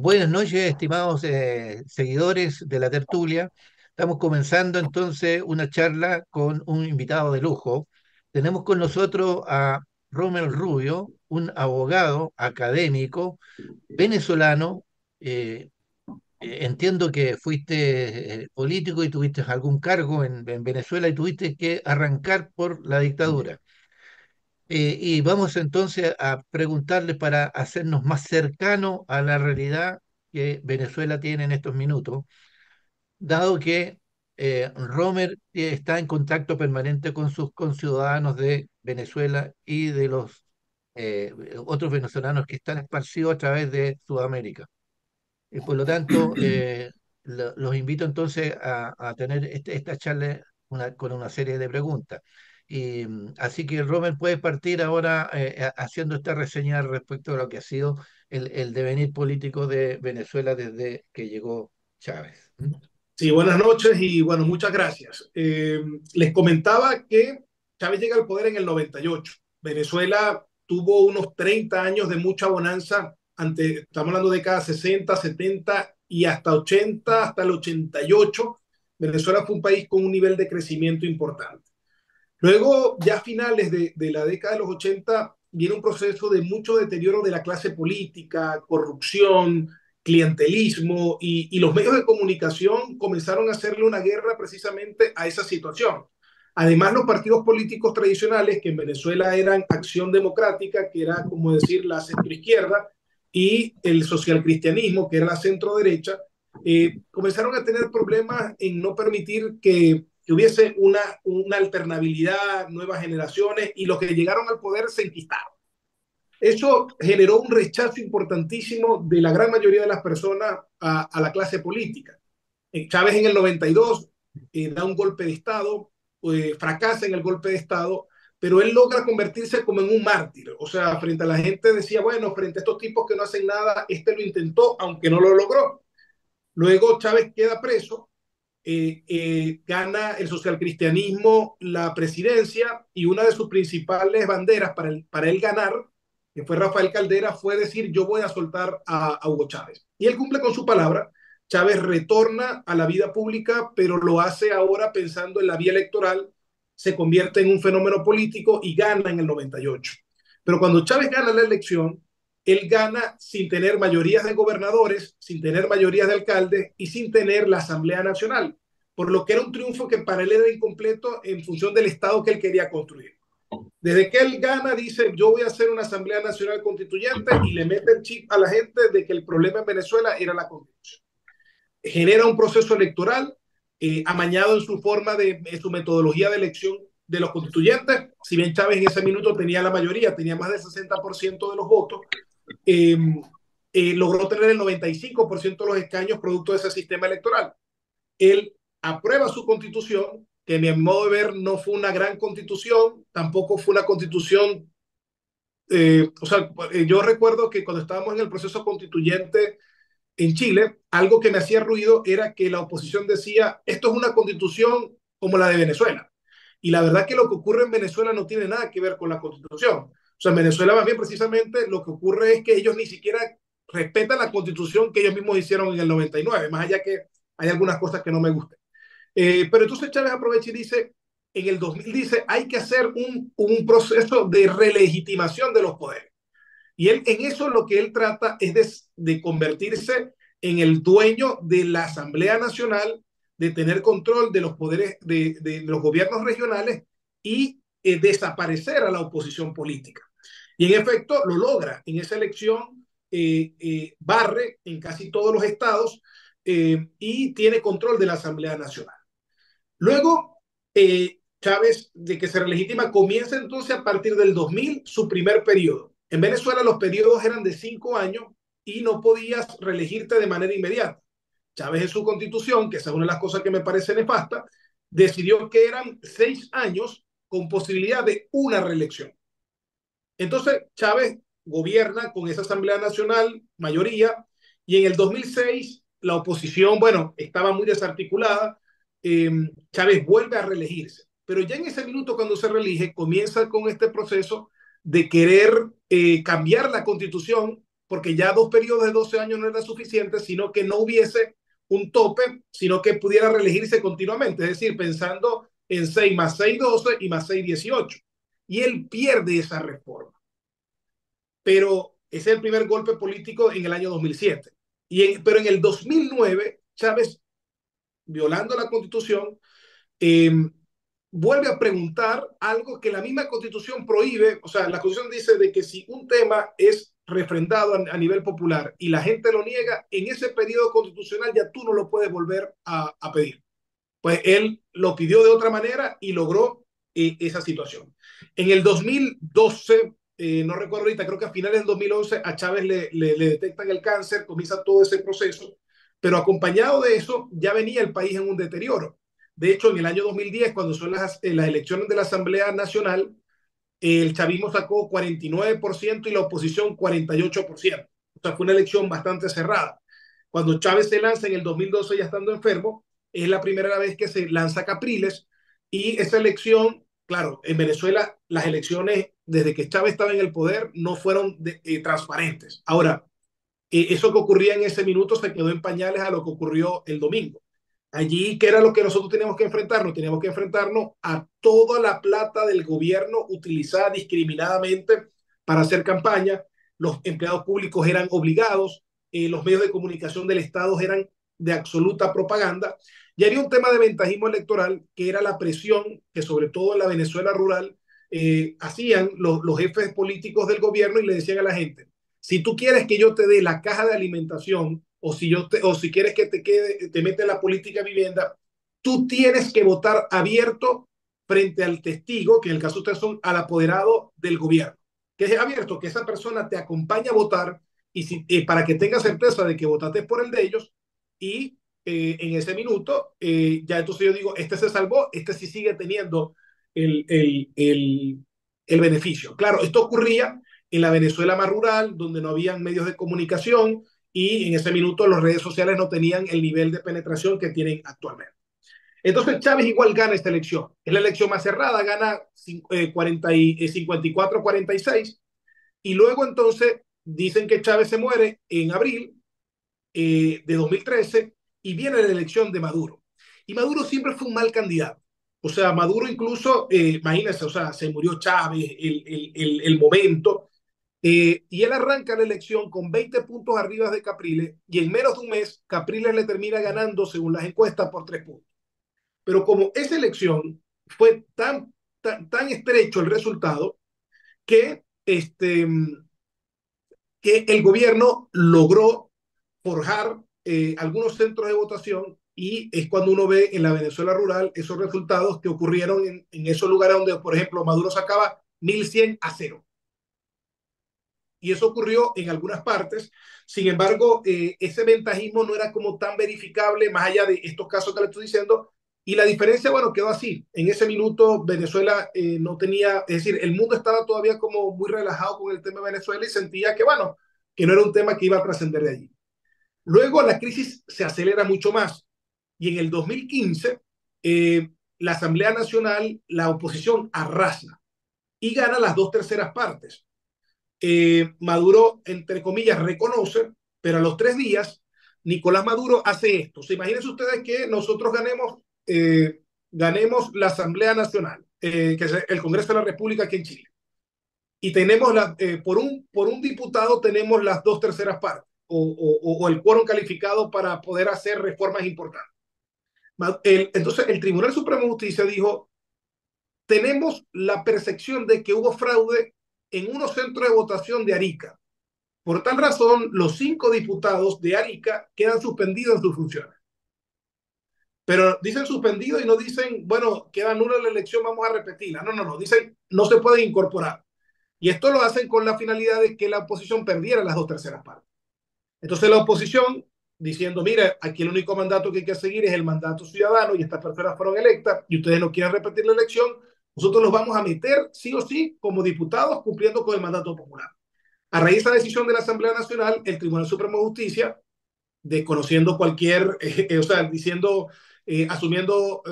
Buenas noches, estimados seguidores de la tertulia. Estamos comenzando entonces una charla con un invitado de lujo. Tenemos con nosotros a Rommel Rubio, un abogado académico venezolano. eh, Entiendo que fuiste político y tuviste algún cargo en Venezuela y tuviste que arrancar por la dictadura. Y vamos entonces a preguntarle para hacernos más cercano a la realidad que Venezuela tiene en estos minutos, dado que Romer está en contacto permanente con sus conciudadanos de Venezuela y de los otros venezolanos que están esparcidos a través de Sudamérica. Y por lo tanto, los invito entonces a tener esta charla con una serie de preguntas. Y así que Robert puede partir ahora haciendo esta reseña respecto a lo que ha sido el devenir político de Venezuela desde que llegó Chávez. ¿Mm? Sí, buenas noches y bueno, muchas gracias. Les comentaba que Chávez llega al poder en el 98. Venezuela tuvo unos 30 años de mucha bonanza, estamos hablando de décadas 60, 70 y hasta 80, hasta el 88. Venezuela fue un país con un nivel de crecimiento importante. Luego, ya a finales de la década de los 80, viene un proceso de mucho deterioro de la clase política, corrupción, clientelismo y los medios de comunicación comenzaron a hacerle una guerra precisamente a esa situación. Además, los partidos políticos tradicionales, que en Venezuela eran Acción Democrática, que era como decir la centroizquierda, y el socialcristianismo, que era la centro-derecha, comenzaron a tener problemas en no permitir que hubiese una alternabilidad, nuevas generaciones, y los que llegaron al poder se enquistaron. Eso generó un rechazo importantísimo de la gran mayoría de las personas a la clase política. Chávez en el 92 da un golpe de Estado, fracasa en el golpe de Estado, pero él logra convertirse como en un mártir. O sea, frente a la gente decía, bueno, frente a estos tipos que no hacen nada, este lo intentó, aunque no lo logró. Luego Chávez queda preso, gana el socialcristianismo la presidencia y una de sus principales banderas para él ganar, que fue Rafael Caldera, fue decir yo voy a soltar a Hugo Chávez. Y él cumple con su palabra. Chávez retorna a la vida pública, pero lo hace ahora pensando en la vía electoral, se convierte en un fenómeno político y gana en el 98. Pero cuando Chávez gana la elección, él gana sin tener mayorías de gobernadores, sin tener mayorías de alcaldes y sin tener la Asamblea Nacional, por lo que era un triunfo que para él era incompleto en función del Estado que él quería construir. Desde que él gana, dice, yo voy a hacer una Asamblea Nacional Constituyente y le mete el chip a la gente de que el problema en Venezuela era la Constitución. Genera un proceso electoral amañado en su forma en su metodología de elección de los constituyentes. Si bien Chávez en ese minuto tenía la mayoría, tenía más del 60% de los votos, eh, logró tener el 95% de los escaños producto de ese sistema electoral. Él aprueba su constitución, que a mi modo de ver no fue una gran constitución, tampoco fue una constitución, yo recuerdo que cuando estábamos en el proceso constituyente en Chile, algo que me hacía ruido era que la oposición decía, esto es una constitución como la de Venezuela. Y la verdad que lo que ocurre en Venezuela no tiene nada que ver con la constitución. O sea, en Venezuela más bien precisamente lo que ocurre es que ellos ni siquiera respetan la constitución que ellos mismos hicieron en el 99, más allá que hay algunas cosas que no me gustan. Pero entonces Chávez aprovecha y dice, en el 2000 dice, hay que hacer un proceso de relegitimación de los poderes. Y él, en eso lo que él trata es de convertirse en el dueño de la Asamblea Nacional, de tener control de los poderes de los gobiernos regionales y desaparecer a la oposición política. Y en efecto lo logra. En esa elección barre en casi todos los estados y tiene control de la Asamblea Nacional. Luego, Chávez, de que se relegitima, comienza entonces a partir del 2000 su primer periodo. En Venezuela los periodos eran de 5 años y no podías reelegirte de manera inmediata. Chávez en su constitución, que esa es una de las cosas que me parece nefasta, decidió que eran 6 años con posibilidad de una reelección. Entonces, Chávez gobierna con esa Asamblea Nacional, mayoría, y en el 2006 la oposición, bueno, estaba muy desarticulada, eh, Chávez vuelve a reelegirse. Pero ya en ese minuto cuando se reelige, comienza con este proceso de querer cambiar la constitución porque ya 2 periodos de 12 años no era suficiente, sino que no hubiese un tope, sino que pudiera reelegirse continuamente, es decir, pensando en 6 más 6, 12 y más 6, 18. Y él pierde esa reforma. Pero ese es el primer golpe político en el año 2007. Pero en el 2009, Chávez, violando la Constitución, eh, vuelve a preguntar algo que la misma Constitución prohíbe. O sea, la Constitución dice de que si un tema es refrendado a nivel popular y la gente lo niega, en ese periodo constitucional ya tú no lo puedes volver a pedir. Pues él lo pidió de otra manera y logró esa situación. En el 2012, no recuerdo ahorita, creo que a finales del 2011 a Chávez le detectan el cáncer, comienza todo ese proceso, pero acompañado de eso ya venía el país en un deterioro. De hecho, en el año 2010, cuando son las elecciones de la Asamblea Nacional, el chavismo sacó 49% y la oposición 48%. O sea, fue una elección bastante cerrada. Cuando Chávez se lanza en el 2012 ya estando enfermo, es la primera vez que se lanza Capriles y esa elección, claro, en Venezuela las elecciones desde que Chávez estaba en el poder no fueron transparentes. Ahora, eso que ocurría en ese minuto se quedó en pañales a lo que ocurrió el domingo. Allí, ¿qué era lo que nosotros teníamos que enfrentarnos? Teníamos que enfrentarnos a toda la plata del gobierno utilizada discriminadamente para hacer campaña. Los empleados públicos eran obligados, los medios de comunicación del Estado eran de absoluta propaganda. Y había un tema de ventajismo electoral que era la presión que sobre todo en la Venezuela rural hacían los jefes políticos del gobierno y le decían a la gente, si tú quieres que yo te dé la caja de alimentación o si quieres que te mete en la política de vivienda, tú tienes que votar abierto frente al testigo, que en el caso de ustedes son al apoderado del gobierno, que es abierto, que esa persona te acompaña a votar para que tenga certeza de que votaste por el de ellos y en ese minuto ya entonces yo digo, este se salvó, este sí sigue teniendo el, el, el, el beneficio. Claro, esto ocurría en la Venezuela más rural, donde no habían medios de comunicación y en ese minuto las redes sociales no tenían el nivel de penetración que tienen actualmente. Entonces Chávez igual gana esta elección. Es la elección más cerrada, gana 54-46 y luego entonces dicen que Chávez se muere en abril de 2013 y viene la elección de Maduro. Y Maduro siempre fue un mal candidato. O sea, Maduro incluso, imagínense, o sea, se murió Chávez, el momento, y él arranca la elección con 20 puntos arriba de Capriles y en menos de un mes Capriles le termina ganando según las encuestas por 3 puntos. Pero como esa elección fue tan estrecho el resultado que, que el gobierno logró forjar algunos centros de votación y es cuando uno ve en la Venezuela rural esos resultados que ocurrieron en esos lugares donde, por ejemplo, Maduro sacaba 1.100-0. Y eso ocurrió en algunas partes. Sin embargo, ese ventajismo no era como tan verificable más allá de estos casos que le estoy diciendo. Y la diferencia, bueno, quedó así. En ese minuto Venezuela no tenía, es decir, el mundo estaba todavía como muy relajado con el tema de Venezuela y sentía que, bueno, que no era un tema que iba a trascender de allí. Luego la crisis se acelera mucho más y en el 2015 la Asamblea Nacional, la oposición arrasa y gana las 2/3 partes. Maduro, entre comillas, reconoce, pero a los 3 días, Nicolás Maduro hace esto. ¿Se imaginen ustedes que nosotros ganemos la Asamblea Nacional, que es el Congreso de la República aquí en Chile? Y tenemos por un diputado tenemos las 2/3 partes o el quórum calificado para poder hacer reformas importantes. Entonces el Tribunal Supremo de Justicia dijo, tenemos la percepción de que hubo fraude en unos centros de votación de Arica. Por tal razón, los 5 diputados de Arica quedan suspendidos en sus funciones. Pero dicen suspendido y no dicen, bueno, queda nula la elección, vamos a repetirla. No, no, no, dicen, no se pueden incorporar. Y esto lo hacen con la finalidad de que la oposición perdiera las 2/3 partes. Entonces la oposición diciendo, mira, aquí el único mandato que hay que seguir es el mandato ciudadano y estas personas fueron electas y ustedes no quieren repetir la elección, nosotros los vamos a meter sí o sí como diputados cumpliendo con el mandato popular. A raíz de esa decisión de la Asamblea Nacional, el Tribunal Supremo de Justicia, desconociendo cualquier, o sea, diciendo, asumiendo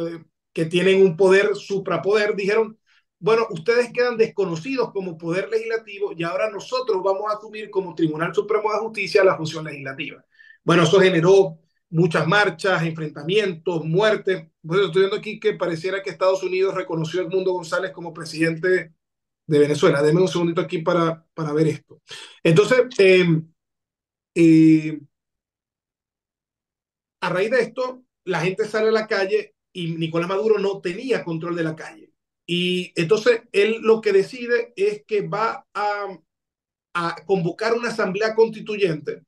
que tienen un poder, suprapoder, dijeron, bueno, ustedes quedan desconocidos como poder legislativo y ahora nosotros vamos a asumir como Tribunal Supremo de Justicia la función legislativa. Bueno, eso generó muchas marchas, enfrentamientos, muertes. Bueno, estoy viendo aquí que pareciera que Estados Unidos reconoció a Edmundo González como presidente de Venezuela. Denme un segundito aquí para ver esto. Entonces, eh, a raíz de esto, la gente sale a la calle y Nicolás Maduro no tenía control de la calle. Y entonces él lo que decide es que va a convocar una asamblea constituyente,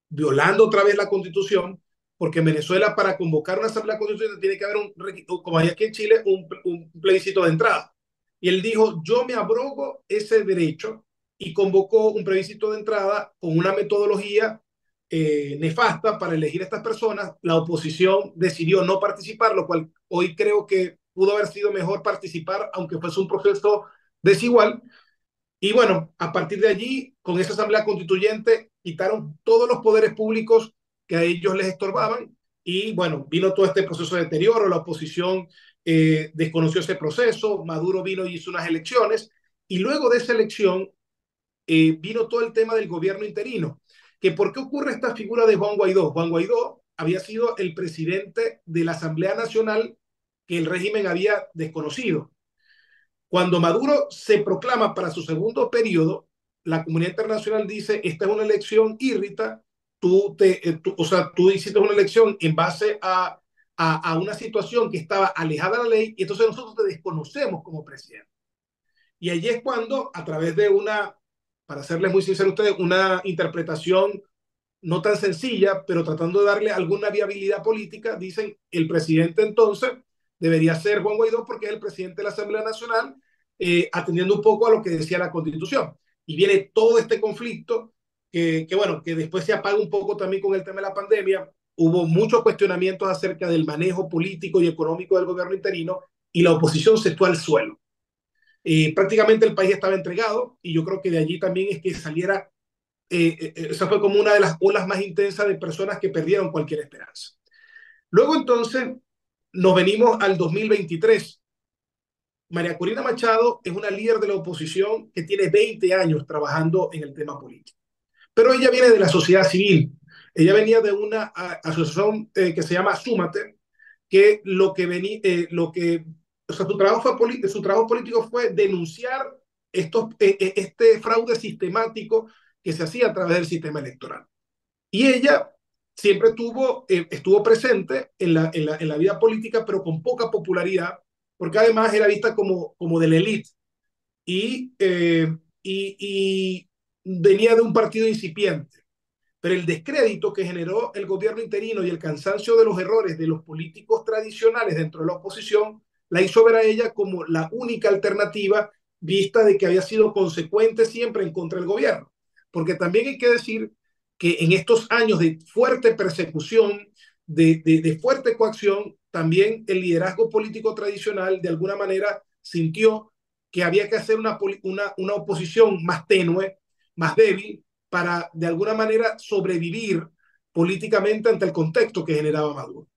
violando otra vez la constitución, porque en Venezuela para convocar una asamblea constituyente tiene que haber como hay aquí en Chile, un plebiscito de entrada. Y él dijo, yo me abrogo ese derecho y convocó un plebiscito de entrada con una metodología nefasta para elegir a estas personas. La oposición decidió no participar, lo cual hoy creo que pudo haber sido mejor participar, aunque fuese un proceso desigual. Y bueno, a partir de allí, con esa asamblea constituyente, quitaron todos los poderes públicos que a ellos les estorbaban. Y bueno, vino todo este proceso de deterioro, la oposición desconoció ese proceso, Maduro vino y hizo unas elecciones. Y luego de esa elección vino todo el tema del gobierno interino. Que ¿Por qué ocurre esta figura de Juan Guaidó? Juan Guaidó había sido el presidente de la Asamblea Nacional que el régimen había desconocido. Cuando Maduro se proclama para su segundo periodo, la comunidad internacional dice, esta es una elección írrita, o sea, tú hiciste una elección en base a una situación que estaba alejada de la ley y entonces nosotros te desconocemos como presidente. Y allí es cuando, a través de para serles muy sincero a ustedes, una interpretación no tan sencilla, pero tratando de darle alguna viabilidad política, dicen el presidente entonces debería ser Juan Guaidó porque es el presidente de la Asamblea Nacional, atendiendo un poco a lo que decía la Constitución. Y viene todo este conflicto bueno, que después se apaga un poco también con el tema de la pandemia. Hubo muchos cuestionamientos acerca del manejo político y económico del gobierno interino y la oposición se fue al suelo. Prácticamente el país estaba entregado y yo creo que de allí también es que saliera esa fue como una de las olas más intensas de personas que perdieron cualquier esperanza. Luego entonces nos venimos al 2023. María Corina Machado es una líder de la oposición que tiene 20 años trabajando en el tema político. Pero ella viene de la sociedad civil. Ella venía de una asociación que se llama Súmate, que o sea, su trabajo político fue denunciar este fraude sistemático que se hacía a través del sistema electoral. Y ella siempre estuvo presente en la vida política, pero con poca popularidad, porque además era vista como de la élite y venía de un partido incipiente. Pero el descrédito que generó el gobierno interino y el cansancio de los errores de los políticos tradicionales dentro de la oposición la hizo ver a ella como la única alternativa, vista de que había sido consecuente siempre en contra del gobierno. Porque también hay que decir que en estos años de fuerte persecución, de fuerte coacción, también el liderazgo político tradicional de alguna manera sintió que había que hacer una oposición más tenue, más débil, para de alguna manera sobrevivir políticamente ante el contexto que generaba Maduro.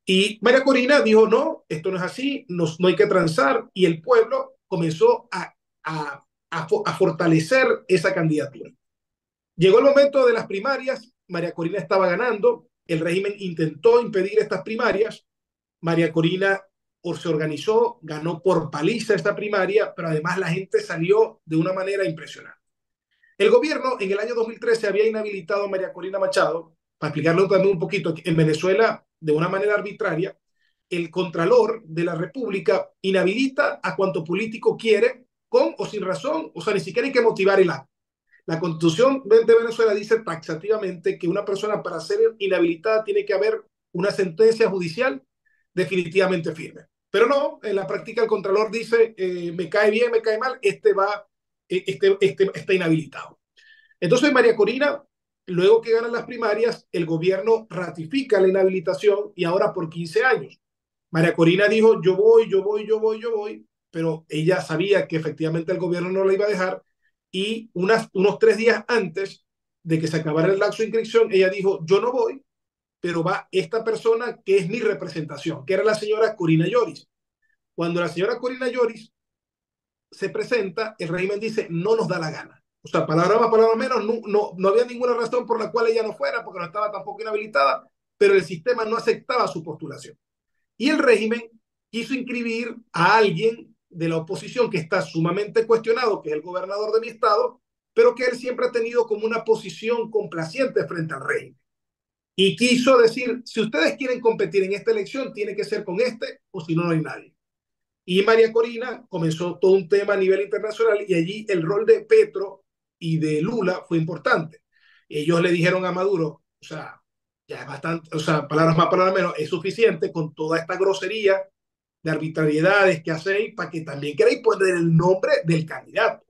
Y María Corina dijo, no, esto no es así, no hay que transar, y el pueblo comenzó a fortalecer esa candidatura. Llegó el momento de las primarias, María Corina estaba ganando, el régimen intentó impedir estas primarias, María Corina se organizó, ganó por paliza esta primaria, pero además la gente salió de una manera impresionante. El gobierno en el año 2013 había inhabilitado a María Corina Machado, para explicarlo también un poquito, en Venezuela, de una manera arbitraria, el Contralor de la República inhabilita a cuanto político quiere, con o sin razón, o sea, ni siquiera hay que motivar el acto. La Constitución de Venezuela dice taxativamente que una persona para ser inhabilitada tiene que haber una sentencia judicial definitivamente firme. Pero no, en la práctica el Contralor dice, me cae bien, me cae mal, está inhabilitado. Entonces María Corina, luego que ganan las primarias, el gobierno ratifica la inhabilitación y ahora por 15 años. María Corina dijo, yo voy, yo voy, yo voy, yo voy, pero ella sabía que efectivamente el gobierno no la iba a dejar y unos 3 días antes de que se acabara el lapso de inscripción, ella dijo, yo no voy, pero va esta persona que es mi representación, que era la señora Corina Lloris. Cuando la señora Corina Lloris se presenta, el régimen dice, no nos da la gana. O sea, palabra más, palabra menos, no había ninguna razón por la cual ella no fuera, porque no estaba tampoco inhabilitada, pero el sistema no aceptaba su postulación. Y el régimen quiso inscribir a alguien de la oposición que está sumamente cuestionado, que es el gobernador de mi estado, pero que él siempre ha tenido como una posición complaciente frente al régimen. Y quiso decir, si ustedes quieren competir en esta elección, tiene que ser con este, o si no, no hay nadie. Y María Corina comenzó todo un tema a nivel internacional y allí el rol de Petro y de Lula fue importante. Ellos le dijeron a Maduro, o sea, ya es bastante, o sea, palabras más, palabras menos, es suficiente con toda esta grosería de arbitrariedades que hacéis para que también queréis poner el nombre del candidato.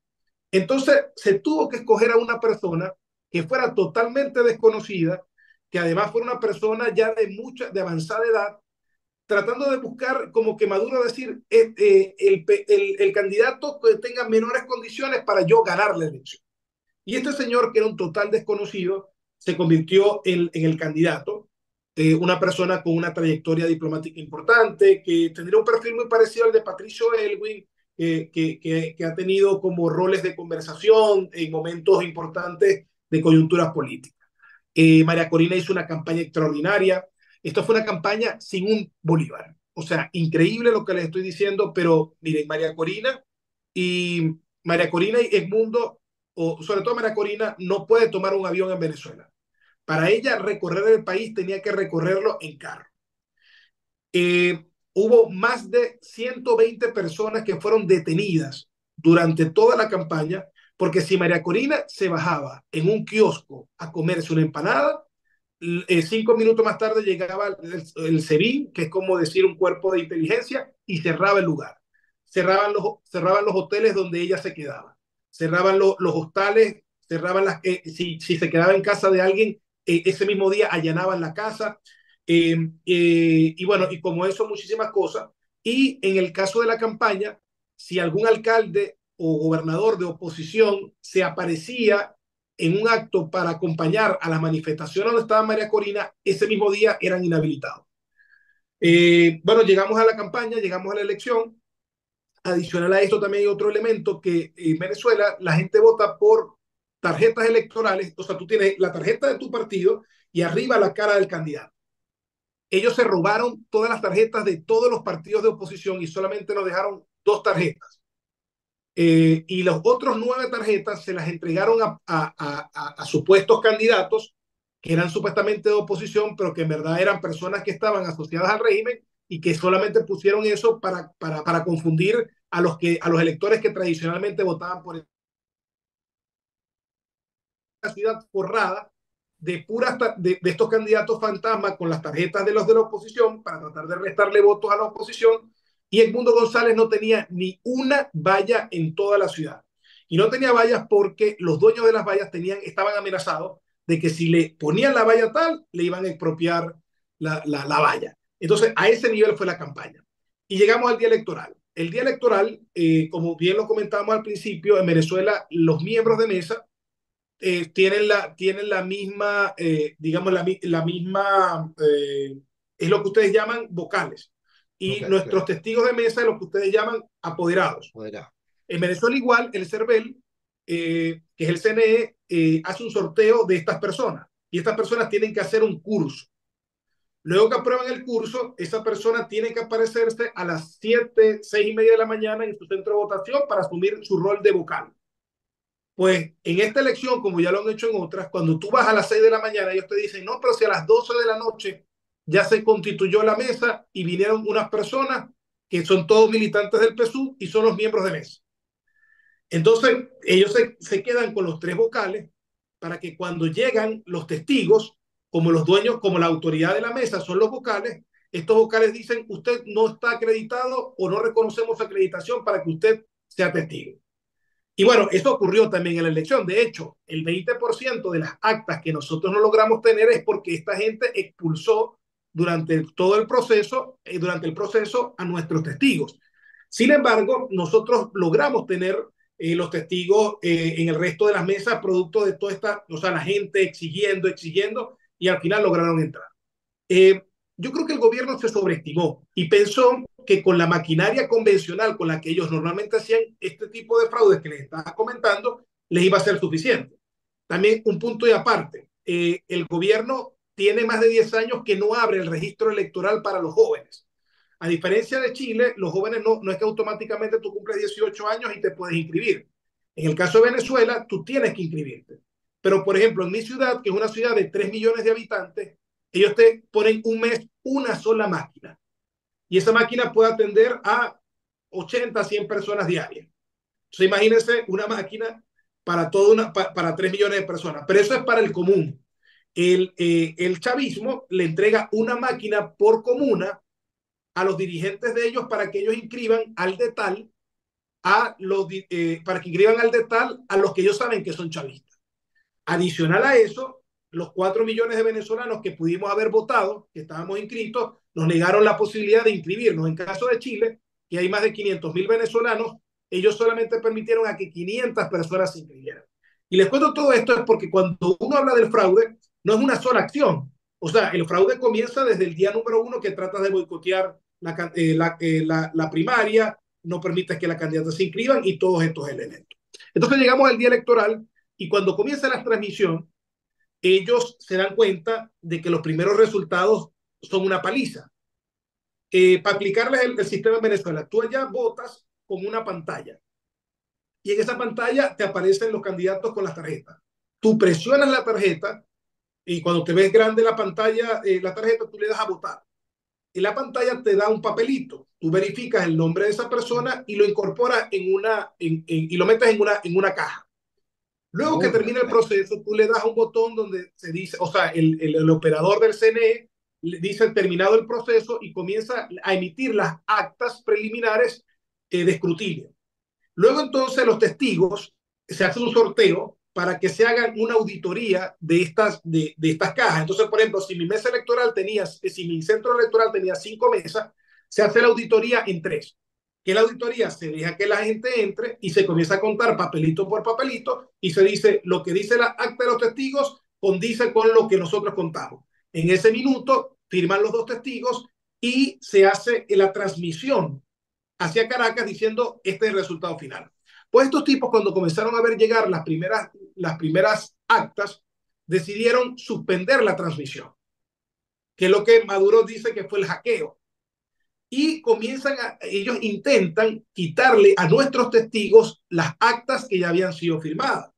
Entonces se tuvo que escoger a una persona que fuera totalmente desconocida, que además fuera una persona ya de avanzada edad, tratando de buscar como que Maduro decir el candidato que tenga menores condiciones para yo ganar la elección. Y este señor, que era un total desconocido, se convirtió en el candidato, una persona con una trayectoria diplomática importante, que tendría un perfil muy parecido al de Patricio Elwin, que ha tenido como roles de conversación en momentos importantes de coyunturas políticas. María Corina hizo una campaña extraordinaria. Esto fue una campaña sin un bolívar. O sea, increíble lo que les estoy diciendo, pero miren, María Corina y Edmundo, o sobre todo María Corina, no puede tomar un avión en Venezuela. Para ella recorrer el país tenía que recorrerlo en carro. Hubo más de 120 personas que fueron detenidas durante toda la campaña, porque si María Corina se bajaba en un kiosco a comerse una empanada, 5 minutos más tarde llegaba el SEBIN, que es como decir un cuerpo de inteligencia, y cerraba el lugar. Cerraban los hoteles donde ella se quedaba, cerraban los hostales, cerraban si se quedaba en casa de alguien, ese mismo día allanaban la casa. Y bueno, y como eso, muchísimas cosas. Y en el caso de la campaña, si algún alcalde o gobernador de oposición se aparecía en un acto para acompañar a las manifestaciones donde estaba María Corina, ese mismo día eran inhabilitados. Bueno, llegamos a la campaña, llegamos a la elección. Adicional a esto también hay otro elemento que en Venezuela la gente vota por tarjetas electorales, o sea, tú tienes la tarjeta de tu partido y arriba la cara del candidato. Ellos se robaron todas las tarjetas de todos los partidos de oposición y solamente nos dejaron 2 tarjetas. Y los otros 9 tarjetas se las entregaron a supuestos candidatos que eran supuestamente de oposición, pero que en verdad eran personas que estaban asociadas al régimen y que solamente pusieron eso para confundir a los electores que tradicionalmente votaban por la ciudad forrada de estos candidatos fantasmas con las tarjetas de los de la oposición para tratar de restarle votos a la oposición. Y Edmundo González no tenía ni una valla en toda la ciudad. Y no tenía vallas porque los dueños de las vallas estaban amenazados de que si le ponían la valla tal, le iban a expropiar la valla. Entonces, a ese nivel fue la campaña. Y llegamos al día electoral. El día electoral, como bien lo comentábamos al principio, en Venezuela los miembros de mesa tienen la misma, digamos, la misma, es lo que ustedes llaman vocales. Y Vocal, nuestros claro. testigos de mesa es lo que ustedes llaman apoderados. Podrá. En Venezuela igual, el CERVEL, que es el CNE, hace un sorteo de estas personas. Y estas personas tienen que hacer un curso. Luego que aprueban el curso, esa persona tiene que aparecerse a las 7, 6:30 de la mañana en su centro de votación para asumir su rol de vocal. Pues en esta elección, como ya lo han hecho en otras, cuando tú vas a las 6 de la mañana, ellos te dicen, no, pero si a las 12 de la noche ya se constituyó la mesa y vinieron unas personas que son todos militantes del PSUV y son los miembros de mesa. Entonces, ellos se quedan con los 3 vocales para que cuando llegan los testigos, como los dueños, como la autoridad de la mesa son los vocales, estos vocales dicen, usted no está acreditado o no reconocemos acreditación para que usted sea testigo. Y bueno, eso ocurrió también en la elección. De hecho, el 20% de las actas que nosotros no logramos tener es porque esta gente expulsó durante el proceso a nuestros testigos. Sin embargo, nosotros logramos tener los testigos en el resto de las mesas, producto de toda esta, o sea, la gente exigiendo, y al final lograron entrar. yo creo que el gobierno se sobreestimó y pensó que con la maquinaria convencional con la que ellos normalmente hacían este tipo de fraudes que les estaba comentando, les iba a ser suficiente. También un punto y aparte, el gobierno tiene más de 10 años que no abre el registro electoral para los jóvenes. A diferencia de Chile, los jóvenes no es que automáticamente tú cumples 18 años y te puedes inscribir. En el caso de Venezuela, tú tienes que inscribirte. Pero, por ejemplo, en mi ciudad, que es una ciudad de 3 millones de habitantes, ellos te ponen un mes una sola máquina. Y esa máquina puede atender a 80, 100 personas diarias. Entonces, imagínense una máquina para 3 millones de personas. Pero eso es para el común. El chavismo le entrega una máquina por comuna a los dirigentes de ellos para que ellos inscriban al de tal para que inscriban al de tal a los que ellos saben que son chavistas. Adicional a eso, los 4 millones de venezolanos que pudimos haber votado, que estábamos inscritos, nos negaron la posibilidad de inscribirnos. En caso de Chile, que hay más de 500.000 venezolanos, ellos solamente permitieron a que 500 personas se inscribieran. Y les cuento todo esto es porque cuando uno habla del fraude, no es una sola acción. O sea, el fraude comienza desde el día número uno que tratas de boicotear la primaria, no permites que la candidata se inscriban y todos estos elementos. Entonces llegamos al día electoral y cuando comienza la transmisión, ellos se dan cuenta de que los primeros resultados son una paliza. Para aplicarles el sistema en Venezuela, tú allá votas con una pantalla y en esa pantalla te aparecen los candidatos con las tarjetas. Tú presionas la tarjeta y cuando te ves grande la pantalla, la tarjeta, tú le das a votar. Y la pantalla te da un papelito. Tú verificas el nombre de esa persona y lo incorporas y lo metes en una caja. Luego que Oh, termina el perfecto. proceso, tú le das a un botón donde se dice, o sea, el operador del CNE le dice terminado el proceso y comienza a emitir las actas preliminares de escrutinio. Luego entonces los testigos, se hace un sorteo para que se hagan una auditoría de estas cajas. Entonces, por ejemplo, si mi mesa electoral tenía, si mi centro electoral tenía 5 mesas, se hace la auditoría en 3. Que la auditoría se deja que la gente entre y se comienza a contar papelito por papelito y se dice lo que dice la acta de los testigos condice con lo que nosotros contamos. En ese minuto firman los dos testigos y se hace la transmisión hacia Caracas diciendo este es el resultado final. Pues estos tipos cuando comenzaron a ver llegar las primeras actas decidieron suspender la transmisión, que es lo que Maduro dice que fue el hackeo. Y ellos intentan quitarle a nuestros testigos las actas que ya habían sido firmadas.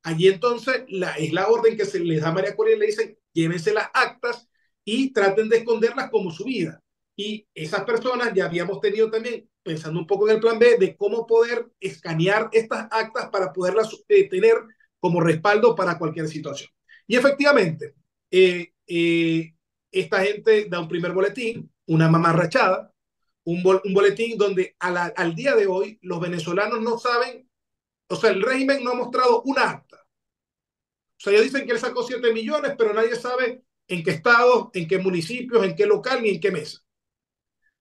Allí entonces es la orden que se les da a María Corina y le dicen, llévense las actas y traten de esconderlas como su vida. Y esas personas ya habíamos tenido también, pensando un poco en el plan B, de cómo poder escanear estas actas para poderlas tener como respaldo para cualquier situación. Y efectivamente, esta gente da un primer boletín, una mamarrachada, un boletín donde al día de hoy los venezolanos no saben, o sea, el régimen no ha mostrado una acta. O sea, ellos dicen que él sacó 7 millones, pero nadie sabe en qué estado, en qué municipios, en qué local ni en qué mesa.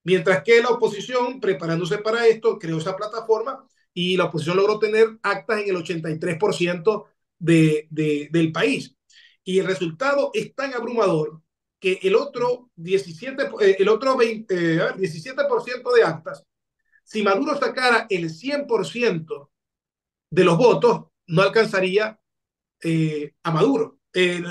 Mientras que la oposición, preparándose para esto, creó esa plataforma y la oposición logró tener actas en el 83% del país. Y el resultado es tan abrumador que el otro 17% de actas, si Maduro sacara el 100% de los votos, no alcanzaría a Maduro,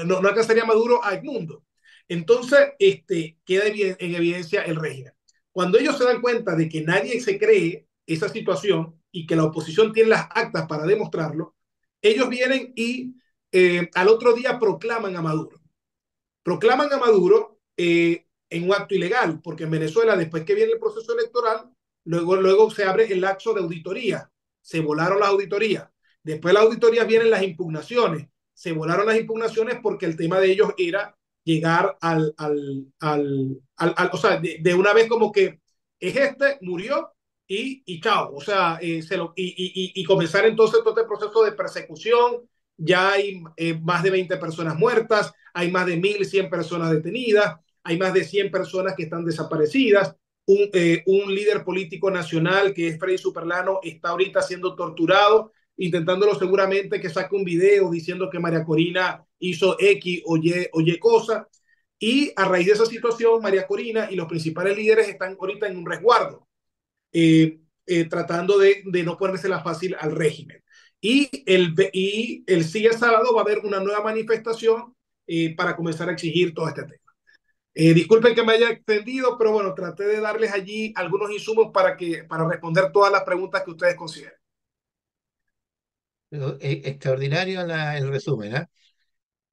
no alcanzaría a Maduro a Edmundo. Entonces, queda en evidencia el régimen. Cuando ellos se dan cuenta de que nadie se cree esa situación y que la oposición tiene las actas para demostrarlo, ellos vienen y al otro día proclaman a Maduro. Proclaman a Maduro en un acto ilegal, porque en Venezuela, después que viene el proceso electoral, luego se abre el lapso de auditoría. Se volaron las auditorías. Después de las auditorías vienen las impugnaciones. Se volaron las impugnaciones porque el tema de ellos era llegar o sea, de una vez como que es murió y chao. O sea, y comenzar entonces todo este proceso de persecución. Ya hay más de 20 personas muertas, hay más de 1.100 personas detenidas, hay más de 100 personas que están desaparecidas. Un líder político nacional que es Freddy Superlano está ahorita siendo torturado, intentándolo seguramente que saque un video diciendo que María Corina hizo X o Y cosa. Y a raíz de esa situación, María Corina y los principales líderes están ahorita en un resguardo, tratando de no ponerse la fácil al régimen. Y el siguiente sábado va a haber una nueva manifestación para comenzar a exigir todo este tema. Disculpen que me haya extendido, pero bueno, traté de darles allí algunos insumos para responder todas las preguntas que ustedes consideren. Pero, extraordinario el resumen, ¿ah?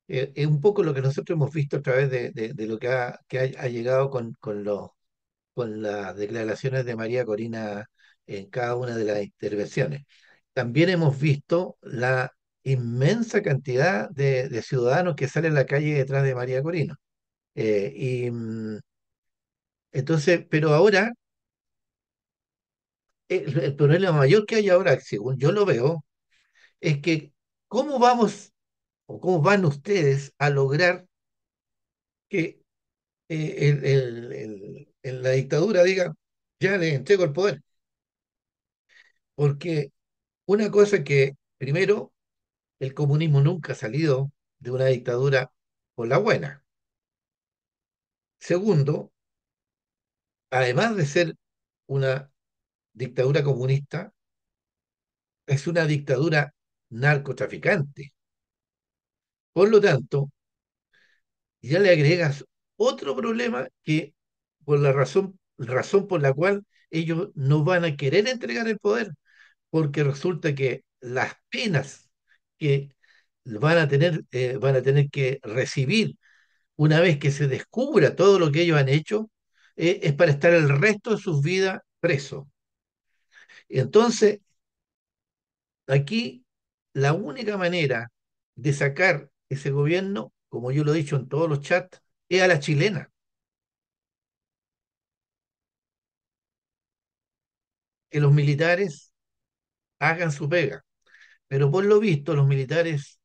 Es un poco lo que nosotros hemos visto a través de lo que ha llegado con las declaraciones de María Corina en cada una de las intervenciones. También hemos visto la inmensa cantidad de ciudadanos que salen a la calle detrás de María Corina. Entonces, pero ahora, el problema mayor que hay ahora, según yo lo veo, es que ¿cómo vamos o cómo van ustedes a lograr que la dictadura diga, ya le entrego el poder? Porque una cosa que, primero, el comunismo nunca ha salido de una dictadura por la buena. Segundo, además de ser una dictadura comunista, es una dictadura narcotraficante. Por lo tanto, ya le agregas otro problema que por la razón por la cual ellos no van a querer entregar el poder, porque resulta que las penas que van a tener que recibir una vez que se descubra todo lo que ellos han hecho, es para estar el resto de sus vidas presos. Entonces, aquí la única manera de sacar ese gobierno, como yo lo he dicho en todos los chats, es a la chilena, que los militares hagan su pega. Pero por lo visto, los militares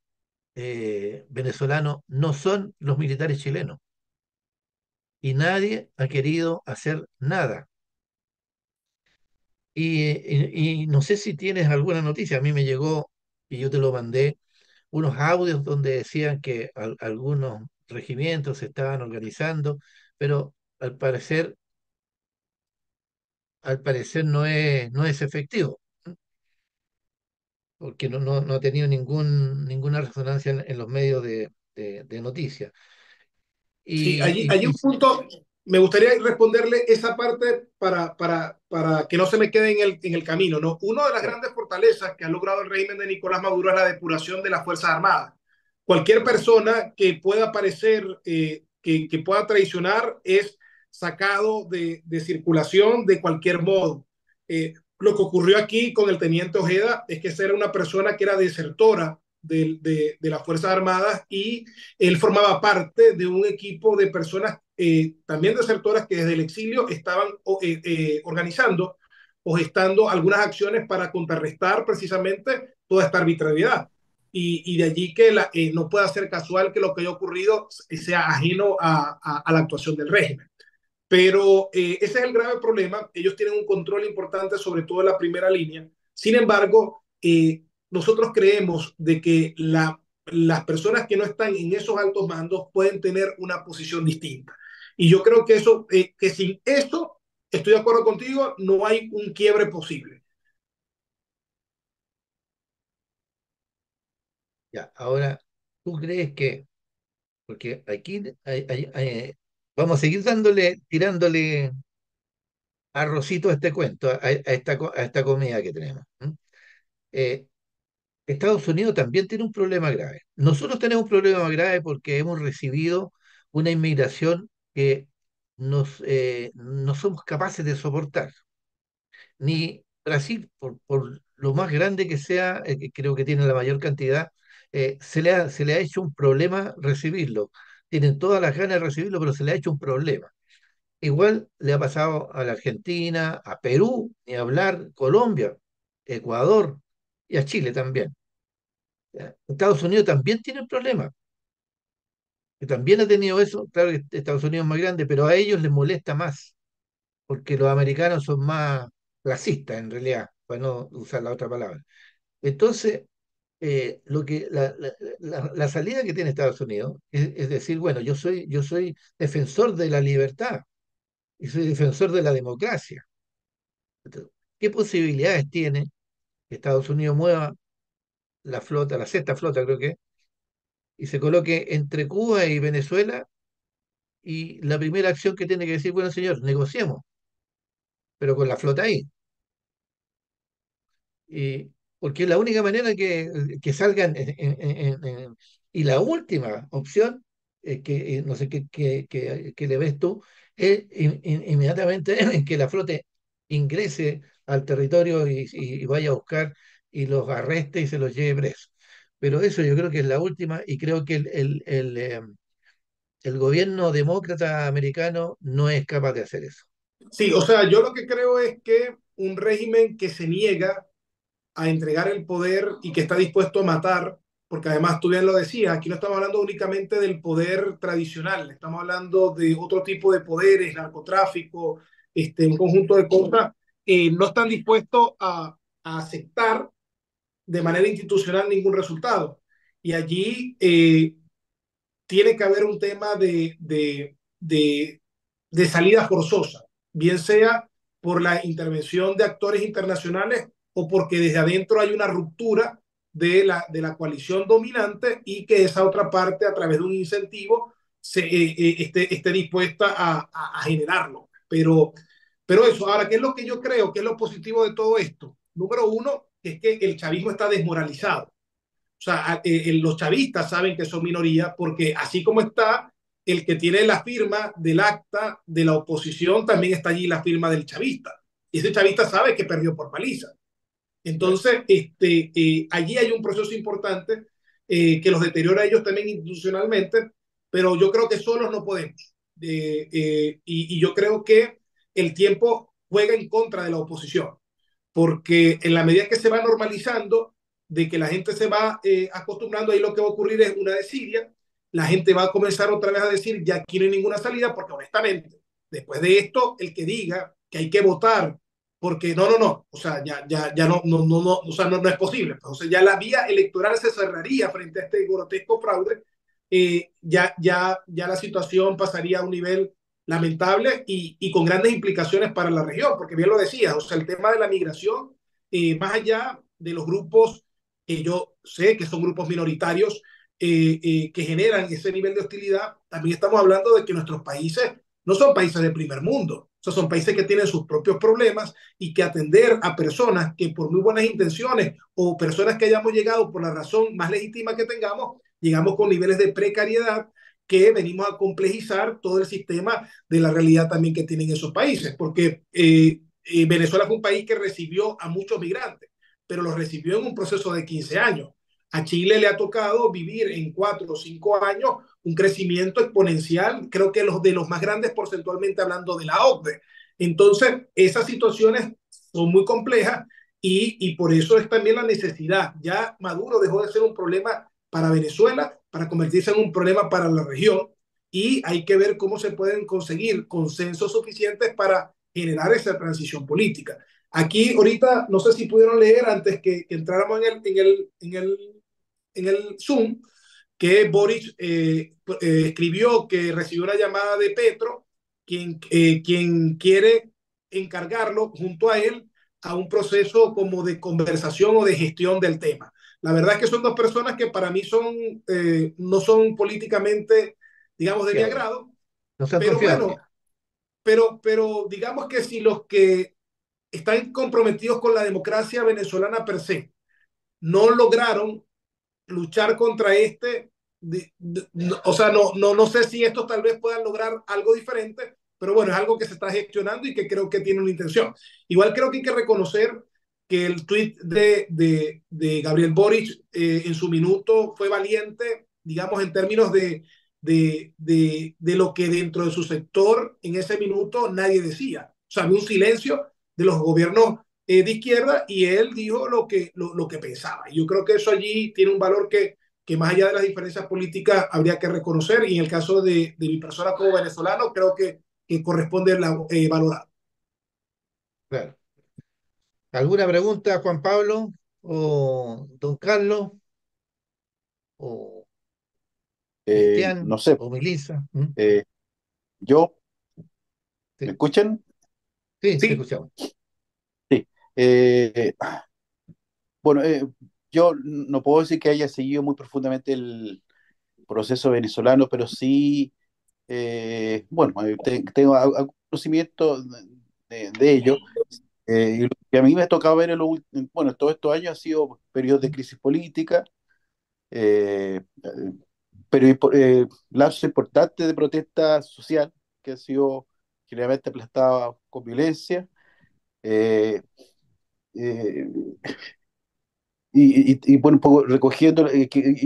venezolanos no son los militares chilenos y nadie ha querido hacer nada. Y no sé si tienes alguna noticia, a mí me llegó y yo te lo mandé, unos audios donde decían que algunos regimientos se estaban organizando, pero al parecer no es efectivo, porque no ha tenido ninguna resonancia en los medios de noticias. Sí, Y, allí y- y- un punto, me gustaría responderle esa parte para que no se me quede en el camino, ¿no? Una de las claro, grandes fortalezas que ha logrado el régimen de Nicolás Maduro es la depuración de las Fuerzas Armadas. Cualquier persona que pueda parecer, que pueda traicionar es sacado de circulación de cualquier modo. Lo que ocurrió aquí con el teniente Ojeda es que esa era una persona que era desertora de las Fuerzas Armadas y él formaba parte de un equipo de personas también desertoras que desde el exilio estaban organizando o gestando algunas acciones para contrarrestar precisamente toda esta arbitrariedad. Y de allí que no pueda ser casual que lo que haya ocurrido sea ajeno a la actuación del régimen. Pero ese es el grave problema. Ellos tienen un control importante sobre todo en la primera línea. Sin embargo, nosotros creemos de que las personas que no están en esos altos mandos pueden tener una posición distinta. Y yo creo que que sin eso, estoy de acuerdo contigo, no hay un quiebre posible. ya, ahora, ¿tú crees que, porque aquí vamos a seguir tirándole arrocito a este cuento, a esta comida que tenemos? Eh, Estados Unidos también tiene un problema grave. Nosotros tenemos un problema grave porque hemos recibido una inmigración que no somos capaces de soportar. Ni Brasil, por lo más grande que sea, que creo que tiene la mayor cantidad, se le ha hecho un problema recibirlo. Tienen todas las ganas de recibirlo, pero se le ha hecho un problema. Igual le ha pasado a la Argentina, a Perú, ni hablar, Colombia, Ecuador y a Chile también. ¿Ya? Estados Unidos también tiene un problema, que también ha tenido eso. Claro que Estados Unidos es más grande, pero a ellos les molesta más, porque los americanos son más racistas en realidad, para no usar la otra palabra. Entonces, la salida que tiene Estados Unidos es decir, bueno, yo soy defensor de la libertad y soy defensor de la democracia. Entonces, ¿qué posibilidades tiene que Estados Unidos mueva la flota, la sexta flota creo que, y se coloque entre Cuba y Venezuela y la primera acción que tiene que decir, bueno, señor, negociemos, pero con la flota ahí? Porque es la única manera que salgan. Y la última opción, no sé qué le ves tú, es inmediatamente en que la flota ingrese al territorio y vaya a buscar y los arreste y se los lleve presos. Pero eso yo creo que es la última y creo que el gobierno demócrata americano no es capaz de hacer eso. Sí, o sea, yo lo que creo es que un régimen que se niega a entregar el poder y que está dispuesto a matar, porque además tú bien lo decías, aquí no estamos hablando únicamente del poder tradicional, estamos hablando de otro tipo de poderes, narcotráfico, un conjunto de cosas, no están dispuestos a aceptar de manera institucional ningún resultado. Y allí tiene que haber un tema de salida forzosa, bien sea por la intervención de actores internacionales o porque desde adentro hay una ruptura de la coalición dominante y que esa otra parte, a través de un incentivo, esté dispuesta a generarlo. Pero eso, ahora, ¿qué es lo que yo creo que es lo positivo de todo esto? Número uno, es que el chavismo está desmoralizado. O sea, los chavistas saben que son minoría porque así como está el que tiene la firma del acta de la oposición, también está allí la firma del chavista. Y ese chavista sabe que perdió por paliza. Claro. Entonces, allí hay un proceso importante que los deteriora a ellos también institucionalmente, pero yo creo que solos no podemos. Y yo creo que el tiempo juega en contra de la oposición porque en la medida que se va normalizando, de que la gente se va acostumbrando, ahí lo que va a ocurrir es una desidia, la gente va a comenzar otra vez a decir, ya aquí no hay ninguna salida, porque honestamente, después de esto, el que diga que hay que votar, porque no, o sea, ya no, o sea, no es posible. Entonces ya la vía electoral se cerraría frente a este grotesco fraude, ya la situación pasaría a un nivel lamentable y con grandes implicaciones para la región, porque bien lo decías, o sea, el tema de la migración, más allá de los grupos que yo sé que son grupos minoritarios que generan ese nivel de hostilidad, también estamos hablando de que nuestros países no son países de primer mundo, o sea, son países que tienen sus propios problemas y que atender a personas que por muy buenas intenciones o personas que hayamos llegado por la razón más legítima que tengamos, llegamos con niveles de precariedad que venimos a complejizar todo el sistema de la realidad también que tienen esos países, porque Venezuela fue un país que recibió a muchos migrantes, pero los recibió en un proceso de 15 años. A Chile le ha tocado vivir en 4 o 5 años un crecimiento exponencial, creo que los de los más grandes porcentualmente hablando de la OCDE. Entonces, esas situaciones son muy complejas y por eso es también la necesidad. Ya Maduro dejó de ser un problema para Venezuela, para convertirse en un problema para la región y hay que ver cómo se pueden conseguir consensos suficientes para generar esa transición política. Aquí ahorita, no sé si pudieron leer antes que entráramos en el Zoom, que Boris escribió que recibió una llamada de Petro, quien quiere encargarlo junto a él a un proceso como de conversación o de gestión del tema. La verdad es que son dos personas que para mí no son políticamente, digamos, de mi Fiable. agrado, No son pero confiables. bueno, pero digamos que si los que están comprometidos con la democracia venezolana per se no lograron luchar contra o sea, no sé si estos tal vez puedan lograr algo diferente, pero bueno, es algo que se está gestionando y que creo que tiene una intención. Igual creo que hay que reconocer que el tweet de Gabriel Boric en su minuto fue valiente, digamos, en términos de lo que dentro de su sector en ese minuto nadie decía. O sea, había un silencio de los gobiernos de izquierda y él dijo lo que pensaba. Y yo creo que eso allí tiene un valor que más allá de las diferencias políticas habría que reconocer y en el caso de mi persona como venezolano creo que corresponde valorar. Claro. ¿Alguna pregunta, Juan Pablo o don Carlos? o Cristian No sé, o Melissa. ¿Mm? eh, yo, ¿me Sí, escuchan? sí, te Sí, escuchamos. Sí. Eh, bueno, yo no puedo decir que haya seguido muy profundamente el proceso venezolano, pero sí, bueno, tengo algún conocimiento de ello. Y lo que a mí me ha tocado ver bueno, todos estos años ha sido periodos de crisis política, pero lapsos importantes de protesta social que ha sido generalmente aplastada con violencia. eh, eh, bueno, un poco recogiendo,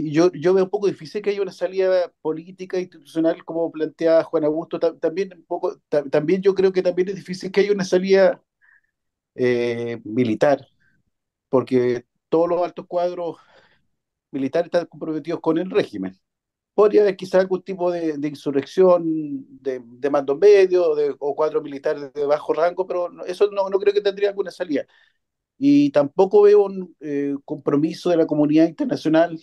yo veo un poco difícil que haya una salida política institucional como plantea Juan Augusto. También un poco, también yo creo que también es difícil que haya una salida militar, porque todos los altos cuadros militares están comprometidos con el régimen. Podría haber quizás algún tipo de insurrección de mando medio o cuadros militares de bajo rango, pero eso no creo que tendría alguna salida. Y tampoco veo un compromiso de la comunidad internacional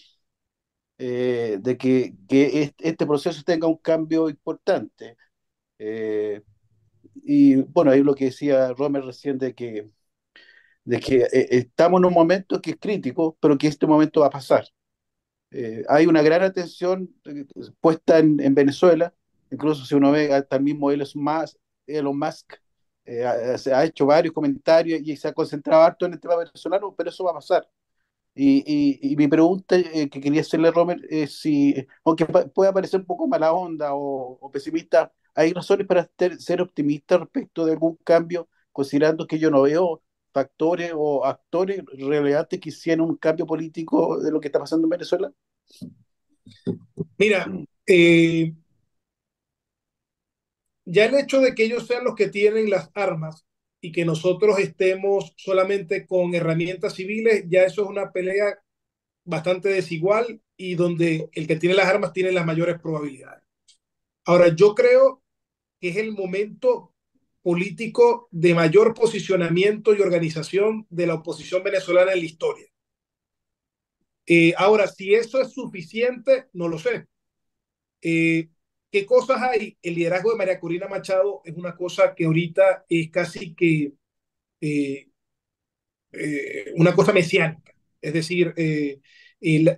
de que este proceso tenga un cambio importante. Y bueno, ahí lo que decía Romer recién de que estamos en un momento que es crítico, pero que este momento va a pasar. Hay una gran atención puesta en Venezuela, incluso si uno ve hasta el mismo Elon Musk se ha hecho varios comentarios y se ha concentrado harto en el tema venezolano, pero eso va a pasar. Y mi pregunta que quería hacerle a Romer es si, aunque pueda parecer un poco mala onda o pesimista, ¿hay razones para ser optimista respecto de algún cambio, considerando que yo no veo factores o actores relevantes que hicieran un cambio político de lo que está pasando en Venezuela? mira, ya el hecho de que ellos sean los que tienen las armas y que nosotros estemos solamente con herramientas civiles, ya eso es una pelea bastante desigual y donde el que tiene las armas tiene las mayores probabilidades. Ahora, yo creo que es el momento político de mayor posicionamiento y organización de la oposición venezolana en la historia. Ahora, si eso es suficiente, no lo sé. Eh, ¿Qué cosas hay? El liderazgo de María Corina Machado es una cosa que ahorita es casi que eh, una cosa mesiánica. Es decir,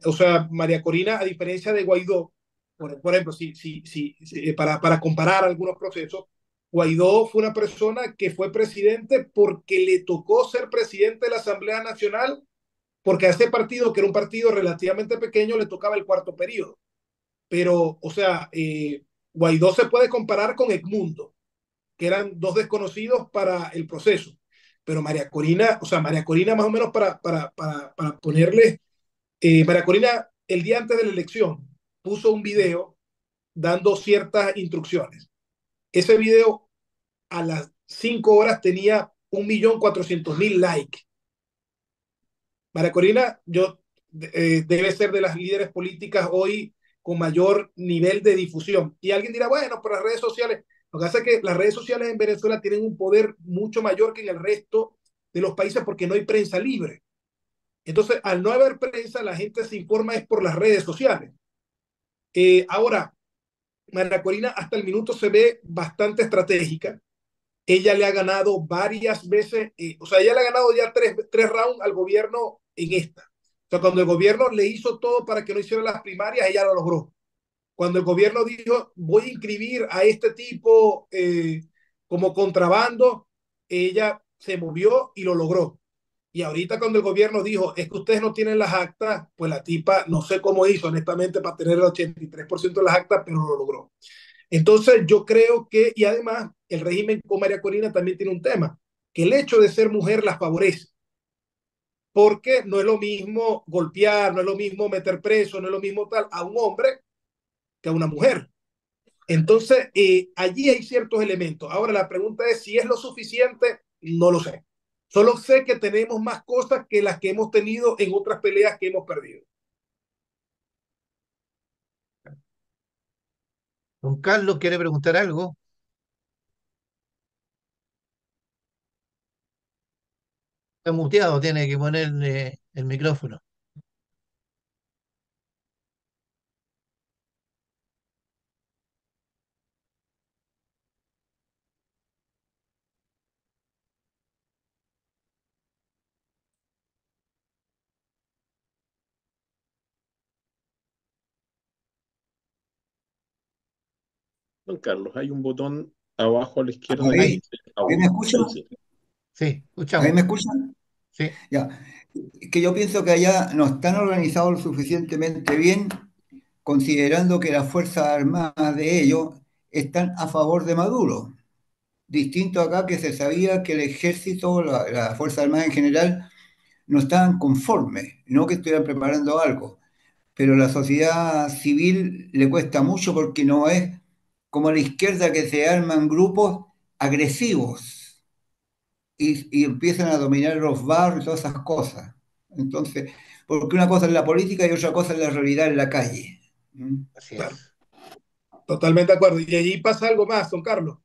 o sea, María Corina, a diferencia de Guaidó, por ejemplo, para comparar algunos procesos, Guaidó fue una persona que fue presidente porque le tocó ser presidente de la Asamblea Nacional, porque a ese partido, que era un partido relativamente pequeño, le tocaba el cuarto periodo. Pero, o sea, Guaidó se puede comparar con Edmundo, que eran dos desconocidos para el proceso. Pero María Corina, o sea, María Corina más o menos para ponerle, María Corina el día antes de la elección puso un video dando ciertas instrucciones. Ese video a las 5 horas tenía 1.400.000 likes. María Corina, debe ser de las líderes políticas hoy con mayor nivel de difusión. Y alguien dirá, bueno, pero las redes sociales, lo que pasa es que las redes sociales en Venezuela tienen un poder mucho mayor que en el resto de los países porque no hay prensa libre. Entonces, al no haber prensa, la gente se informa es por las redes sociales. Ahora, María Corina hasta el minuto se ve bastante estratégica. Ella le ha ganado varias veces, o sea, ella le ha ganado ya tres rounds al gobierno en esta. O sea, cuando el gobierno le hizo todo para que no hiciera las primarias, ella lo logró. Cuando el gobierno dijo, voy a inscribir a este tipo como contrabando, ella se movió y lo logró. Y ahorita cuando el gobierno dijo, es que ustedes no tienen las actas, pues la tipa no sé cómo hizo honestamente para tener el 83% de las actas, pero lo logró. Entonces yo creo que, y además el régimen con María Corina también tiene un tema, que el hecho de ser mujer la favorece, porque no es lo mismo golpear, no es lo mismo meter preso, no es lo mismo tal a un hombre que a una mujer. Entonces, allí hay ciertos elementos. Ahora la pregunta es si es lo suficiente, no lo sé. Solo sé que tenemos más cosas que las que hemos tenido en otras peleas que hemos perdido. Don Carlos quiere preguntar algo. Está muteado, tiene que ponerle el micrófono. Juan Carlos, hay un botón abajo a la izquierda que Ahí, Ahí, dice ¿ahí me audio. Ahí escuchan? sí. sí, ¿Ahí escuchamos. me escuchan? Sí, Ya. Que yo pienso que allá no están organizados lo suficientemente bien, considerando que las Fuerzas Armadas de ellos están a favor de Maduro. Distinto acá que se sabía que el ejército, la Fuerza Armada en general, no estaban conformes, no que estuvieran preparando algo, pero la sociedad civil le cuesta mucho porque no es como a la izquierda que se arman grupos agresivos y empiezan a dominar los barrios y todas esas cosas. Entonces, porque una cosa es la política y otra cosa es la realidad en la calle. ¿Mm? así Claro, es. totalmente de acuerdo. Y allí pasa algo más, don Carlos.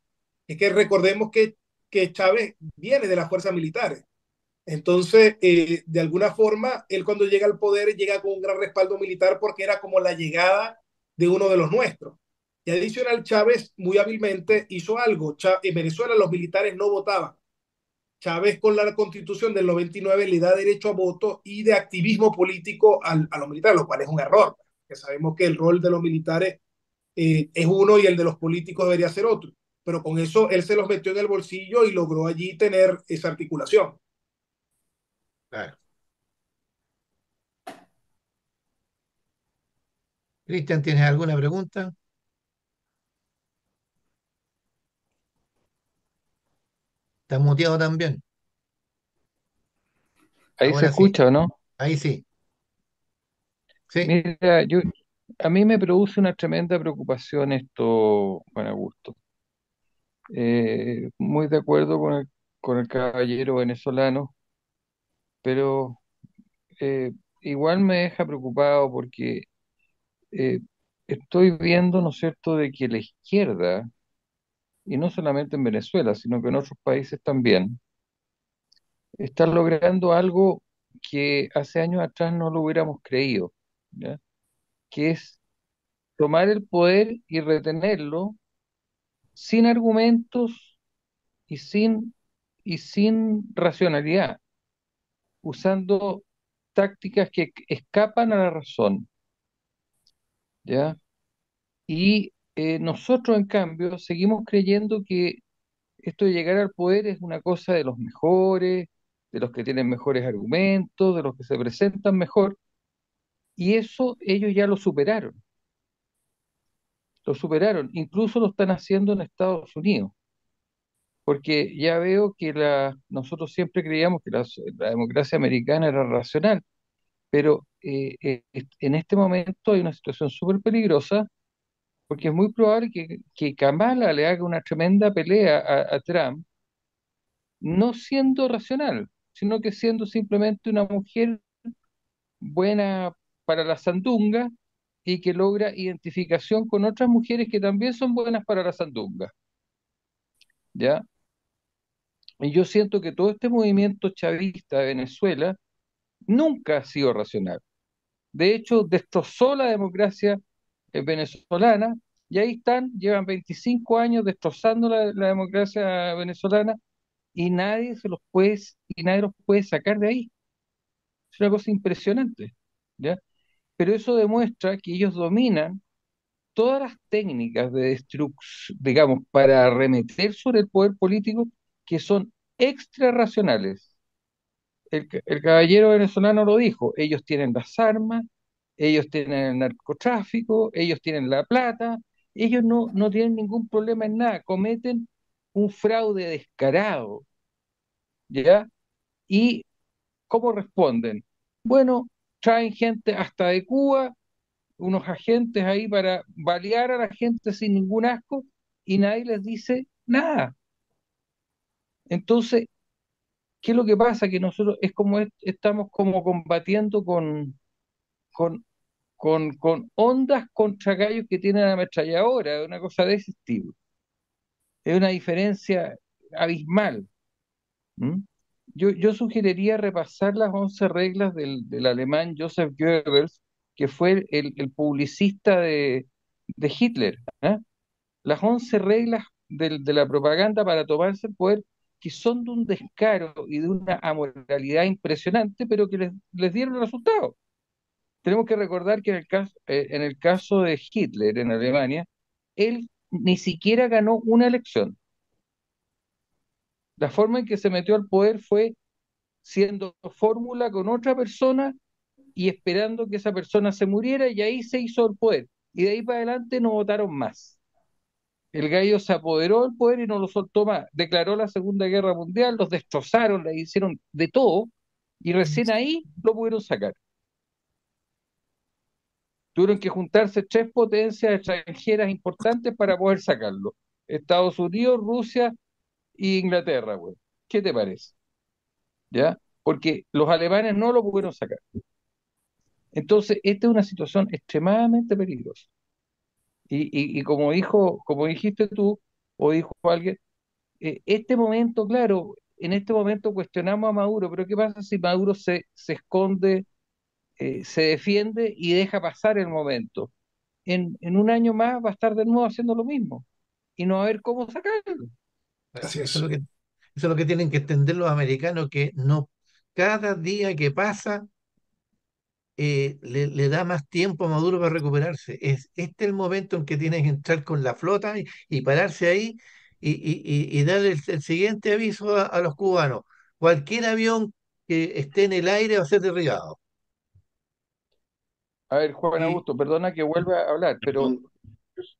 Es que recordemos que Chávez viene de las fuerzas militares. Entonces, de alguna forma, él cuando llega al poder llega con un gran respaldo militar porque era como la llegada de uno de los nuestros. Y adicional, Chávez muy hábilmente hizo algo. En Venezuela los militares no votaban. Chávez con la constitución del 99 le da derecho a voto y de activismo político a los militares, lo cual es un error, que sabemos que el rol de los militares es uno y el de los políticos debería ser otro. Pero con eso él se los metió en el bolsillo y logró allí tener esa articulación. Claro. Cristian, ¿tienes alguna pregunta? ¿Estás muteado también? Ahí se Ahora sí, escucha, ¿o no? ahí sí. Sí, Mira, a mí me produce una tremenda preocupación esto, Juan Augusto. Muy de acuerdo con el caballero venezolano, pero igual me deja preocupado porque eh, estoy viendo, ¿no es cierto?, de que la izquierda, y no solamente en Venezuela, sino que en otros países también, está logrando algo que hace años atrás no lo hubiéramos creído, ¿ya? Que es tomar el poder y retenerlo sin argumentos y sin racionalidad, usando tácticas que escapan a la razón, ¿ya? Y nosotros, en cambio, seguimos creyendo que esto de llegar al poder es una cosa de los mejores, de los que tienen mejores argumentos, de los que se presentan mejor, y eso ellos ya lo superaron, incluso lo están haciendo en Estados Unidos. Porque ya veo que nosotros siempre creíamos que la democracia americana era racional, pero en este momento hay una situación súper peligrosa porque es muy probable que Kamala le haga una tremenda pelea a Trump, no siendo racional, sino que siendo simplemente una mujer buena para la sandunga y que logra identificación con otras mujeres que también son buenas para la sandunga, ¿ya? Y yo siento que todo este movimiento chavista de Venezuela nunca ha sido racional. De hecho, destrozó la democracia venezolana y ahí están, llevan 25 años destrozando la democracia venezolana y nadie los puede sacar de ahí. Es una cosa impresionante, ¿ya? Pero eso demuestra que ellos dominan todas las técnicas de destrucción, digamos, para arremeter sobre el poder político que son extra racionales. El caballero venezolano lo dijo, ellos tienen las armas, ellos tienen el narcotráfico, ellos tienen la plata, ellos no tienen ningún problema en nada, cometen un fraude descarado, ¿ya? ¿Y cómo responden? Bueno, traen gente hasta de Cuba, unos agentes ahí para balear a la gente sin ningún asco y nadie les dice nada. Entonces, ¿qué es lo que pasa? Que nosotros es como estamos como combatiendo con, con ondas contra gallos que tienen ametralladora, una cosa de ese estilo. Es una diferencia abismal. ¿M? Yo sugeriría repasar las 11 reglas del alemán Joseph Goebbels, que fue el publicista de Hitler. ¿Eh? Las 11 reglas de la propaganda para tomarse el poder, que son de un descaro y de una amoralidad impresionante, pero que les dieron resultados. Tenemos que recordar que en el caso de Hitler en Alemania, él ni siquiera ganó una elección. La forma en que se metió al poder fue siendo fórmula con otra persona y esperando que esa persona se muriera y ahí se hizo el poder. Y de ahí para adelante no votaron más. El gallo se apoderó del poder y no lo soltó más. Declaró la Segunda Guerra Mundial, los destrozaron, le hicieron de todo y recién ahí lo pudieron sacar. Tuvieron que juntarse tres potencias extranjeras importantes para poder sacarlo. Estados Unidos, Rusia e Inglaterra, güey. ¿Qué te parece? ¿Ya? Porque los alemanes no lo pudieron sacar. Entonces, esta es una situación extremadamente peligrosa. Y como dijiste tú, o dijo alguien, este momento, claro, en este momento cuestionamos a Maduro, pero ¿qué pasa si Maduro se esconde, se defiende y deja pasar el momento? En un año más va a estar de nuevo haciendo lo mismo y no va a haber cómo sacarlo. Así Eso es lo es. que, eso es lo que tienen que entender los americanos, que no, cada día que pasa le da más tiempo a Maduro para recuperarse. Es este el momento en que tiene que entrar con la flota y pararse ahí y dar el siguiente aviso a los cubanos. Cualquier avión que esté en el aire va a ser derribado. A ver, Juan Y Augusto, perdona que vuelva a hablar, pero Perdón,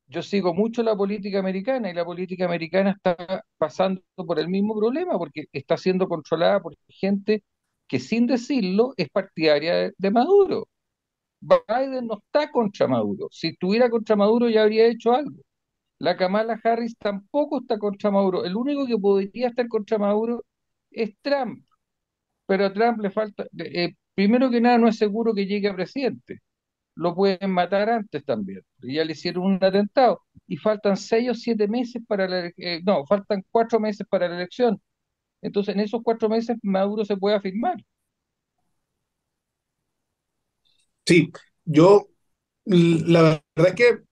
yo sigo mucho la política americana y la política americana está pasando por el mismo problema porque está siendo controlada por gente que sin decirlo es partidaria de Maduro. Biden no está contra Maduro. Si estuviera contra Maduro ya habría hecho algo. La Kamala Harris tampoco está contra Maduro. El único que podría estar contra Maduro es Trump. Pero a Trump le falta, primero que nada, no es seguro que llegue a presidente. Lo pueden matar antes también. Ya le hicieron un atentado. Y faltan 6 o 7 meses para no, faltan 4 meses para la elección. Entonces, en esos 4 meses Maduro se puede afirmar. Sí, yo, la verdad es que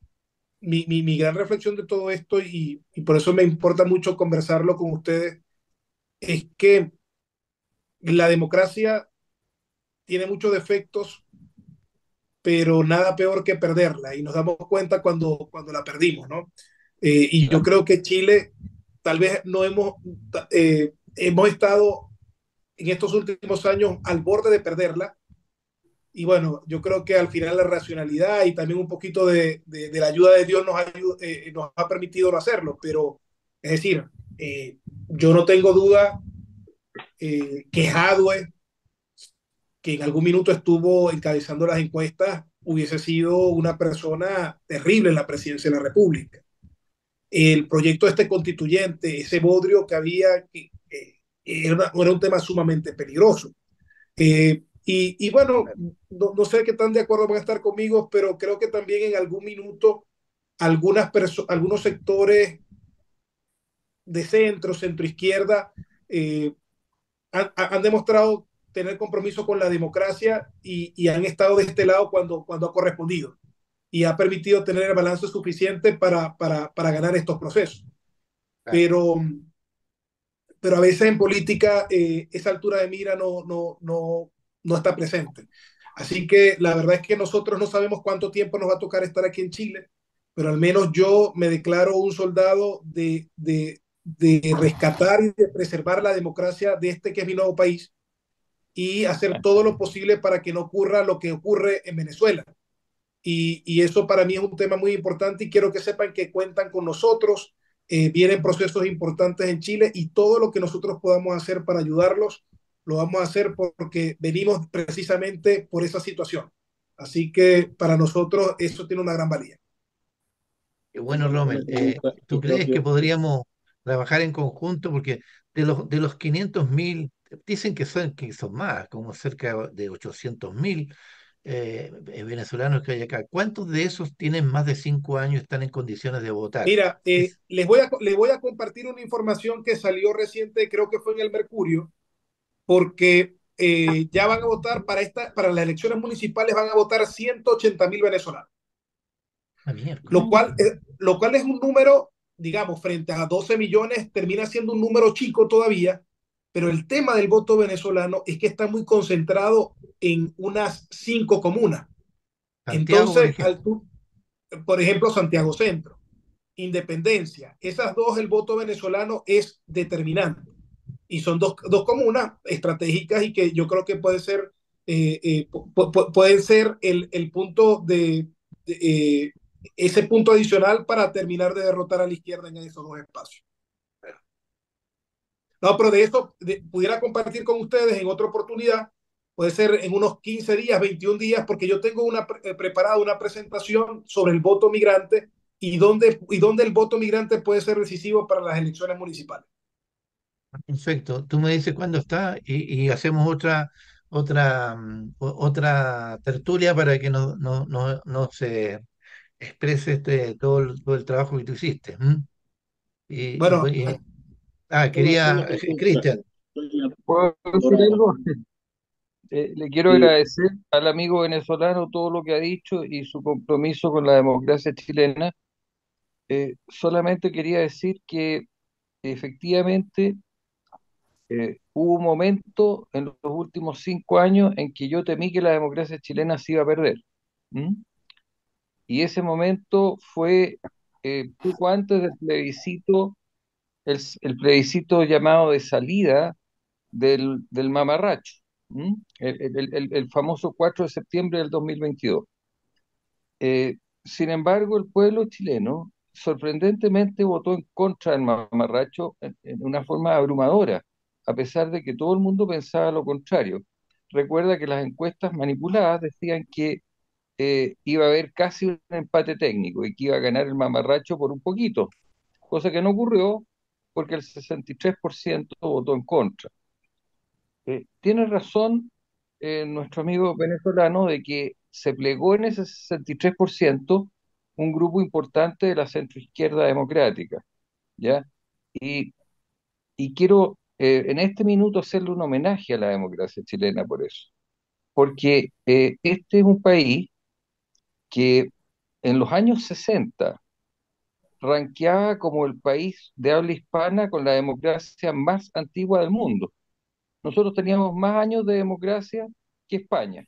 mi gran reflexión de todo esto, y por eso me importa mucho conversarlo con ustedes, es que la democracia tiene muchos defectos, pero nada peor que perderla, y nos damos cuenta cuando la perdimos, ¿no? Y yo Claro. creo que Chile tal vez no hemos estado en estos últimos años al borde de perderla. Y bueno, yo creo que al final la racionalidad y también un poquito de la ayuda de Dios nos ha permitido no hacerlo. Pero, es decir, yo no tengo duda que Jadwe, que en algún minuto estuvo encabezando las encuestas, hubiese sido una persona terrible en la presidencia de la República. El proyecto este constituyente, ese bodrio que había, era un tema sumamente peligroso. Y bueno, no sé qué tan de acuerdo van a estar conmigo, pero creo que también en algún minuto algunos sectores de centro izquierda, eh, han demostrado tener compromiso con la democracia y han estado de este lado cuando ha correspondido y ha permitido tener el balance suficiente para ganar estos procesos. claro, Pero, pero a veces en política esa altura de mira no está presente. Así que la verdad es que nosotros no sabemos cuánto tiempo nos va a tocar estar aquí en Chile, pero al menos yo me declaro un soldado de rescatar y de preservar la democracia de este que es mi nuevo país y hacer todo lo posible para que no ocurra lo que ocurre en Venezuela. Y eso para mí es un tema muy importante y quiero que sepan que cuentan con nosotros. Vienen procesos importantes en Chile y todo lo que nosotros podamos hacer para ayudarlos, lo vamos a hacer porque venimos precisamente por esa situación. Así que para nosotros eso tiene una gran valía. y bueno, perdón, Rommel, ¿tú yo creo crees que que podríamos trabajar en conjunto? Porque de los 500.000, dicen que son más, como cerca de 800.000 venezolanos que hay acá. ¿Cuántos de esos tienen más de 5 años y están en condiciones de votar? Mira, Es, les voy a compartir una información que salió reciente, creo que fue en el Mercurio, porque ya van a votar para las elecciones municipales, van a votar 180.000 venezolanos, una miércoles. lo cual es un número, digamos, frente a 12 millones, termina siendo un número chico todavía, pero el tema del voto venezolano es que está muy concentrado en unas 5 comunas. Santiago, por Entonces, ejemplo. por ejemplo, Santiago Centro. independencia. Esas dos, el voto venezolano es determinante. Y son dos comunas estratégicas y que yo creo que puede ser, pueden ser el punto ese punto adicional para terminar de derrotar a la izquierda en esos dos espacios. No, pero de eso pudiera compartir con ustedes en otra oportunidad, puede ser en unos 15 días, 21 días, porque yo tengo preparada una presentación sobre el voto migrante y dónde el voto migrante puede ser decisivo para las elecciones municipales. Perfecto. Tú me dices cuándo está y hacemos otra tertulia para que no se exprese todo el trabajo que tú hiciste. ¿M? Bueno, Puedo hacer Quería, una pregunta. Cristian, Estoy en el ¿Puedo decir programa. algo? Le quiero Eh, agradecer al amigo venezolano todo lo que ha dicho y su compromiso con la democracia chilena. Solamente quería decir que efectivamente hubo un momento en los últimos 5 años en que yo temí que la democracia chilena se iba a perder. ¿Mm? Y ese momento fue poco antes del plebiscito, el plebiscito llamado de salida del mamarracho. ¿Mm? El famoso 4 de septiembre del 2022. Sin embargo, el pueblo chileno sorprendentemente votó en contra del mamarracho en una forma abrumadora, a pesar de que todo el mundo pensaba lo contrario. Recuerda que las encuestas manipuladas decían que iba a haber casi un empate técnico y que iba a ganar el mamarracho por un poquito, cosa que no ocurrió porque el 63% votó en contra. Tiene razón nuestro amigo venezolano de que se plegó en ese 63% un grupo importante de la centroizquierda democrática, ¿ya? Y, y quiero en este minuto hacerle un homenaje a la democracia chilena por eso, porque este es un país que en los años 60 ranqueaba como el país de habla hispana con la democracia más antigua del mundo. Nosotros teníamos más años de democracia que España,